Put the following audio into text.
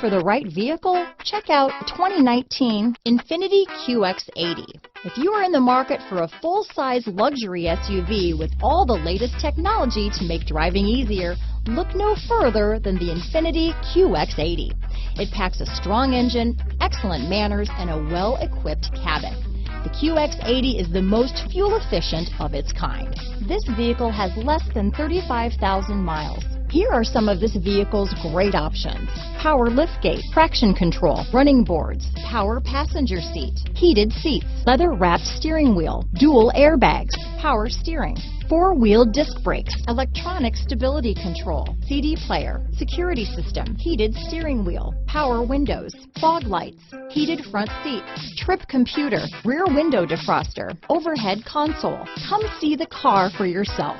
for the right vehicle? Check out 2019 INFINITI QX80. If you are in the market for a full-size luxury SUV with all the latest technology to make driving easier, look no further than the INFINITI QX80. It packs a strong engine, excellent manners, and a well-equipped cabin. The QX80 is the most fuel efficient of its kind. This vehicle has less than 35,000 miles. Here are some of this vehicle's great options: power liftgate, traction control, running boards, power passenger seat, heated seats, leather-wrapped steering wheel, dual airbags, power steering, four-wheel disc brakes, electronic stability control, CD player, security system, heated steering wheel, power windows, fog lights, heated front seats, trip computer, rear window defroster, overhead console. Come see the car for yourself.